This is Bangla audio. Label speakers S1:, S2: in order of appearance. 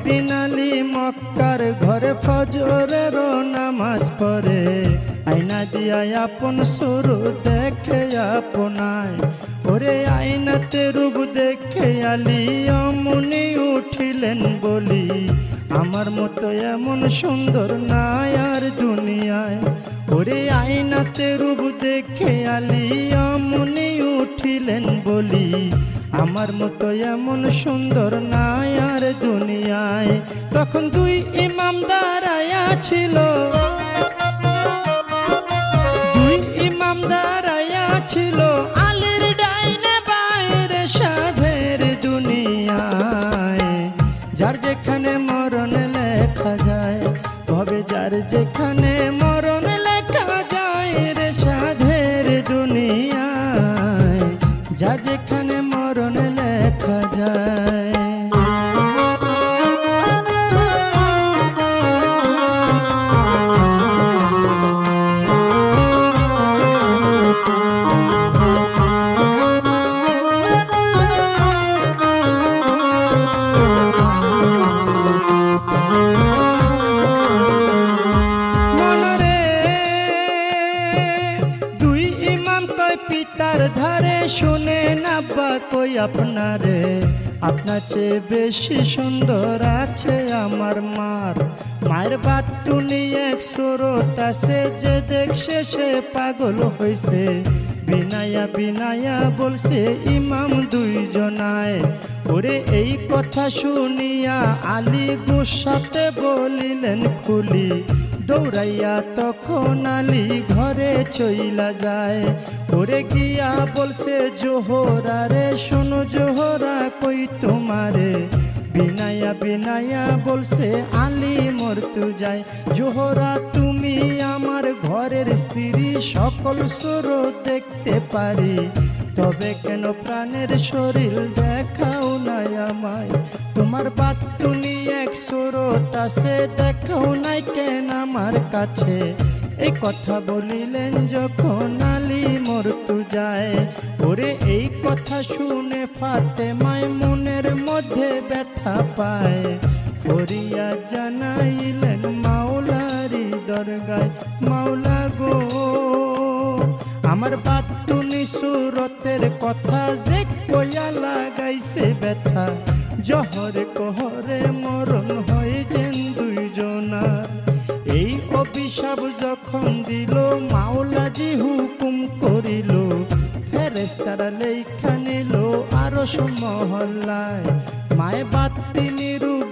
S1: একদিন আলী মক্কার ঘরে ফজরের নামাজ পড়ে, আয়না দিয়া আপন সুরু দেখে আপনায়। ওরে আয়নাতে রূপ দেখে আলী অমনি উঠিলেন বলি, আমার মতো এমন সুন্দর নাই আর দুনিয়ায়। ওরে আয়নাতে রূপ দেখে আলী অমনি উঠিলেন বলি, আমার মতো এমন সুন্দর নাই আর দুনিয়ায়। তখন দুই ইমাম দাঁড়ায়া ছিল, দুই ইমাম দাঁড়ায়া ছিল, আলীর ডাইনে বাইরে সাধের দুনিয়ায়। যার যেখানে মরণ লেখা যায়, ভবে যার যেখানে মরণ লেখা যায় রে সাধের দুনিয়ায়, যার যেখানে মরণ লেখা যায়। পিতার ধারে শুনে না বা কই আপনারে, আপনার চেয়ে বেশি সুন্দর আছে আমার মার। মায়ের বাতুনি এক সুরত আছে, যে দেখছে সে পাগল হইছে। বিনায়া বিনায়া বলছে ইমাম দুইজনায়। ওরে এই কথা শুনিয়া আলী গুসাতে বলিলেন খুলি, দৌড়াইয়া তখন আলী ঘরে চইলা যায়। ওরে গিয়া বলছে জোহরা রে, শোনো জোহরা কই তোমারে। বিনায়া বিনায়া বলছে আলী মরতু যায়। জোহরা তুমি আমার ঘরের স্ত্রী, সকল সুর দেখতে পারি, তবে কেন প্রাণের শরীর দেখাও নাই আমায়। তোমার বাতুনি এক সুরত আছে, দেখাও নাই কেন আমার কাছে। এই কথা বলিলেন যখন আলী মরতু যায়। ওরে এই কথা শুনে ফাতেমায় মনের মধ্যে ব্যথা পায়। ফরিয়া জানাইলেন মাওলারি দরগায়, মাওলা গো আমার বাতুনি সুরতের কথা যে কইয়া লাগাইছে ব্যথা। জহরে কহরে মরণ হয়েছেন দুইজনার। এই অভিশাপ যখন দিল মাওলাজি হুকুম করিল, ফেরেশতারা লেখা নিল আরশ মহল্লায়। মায়ে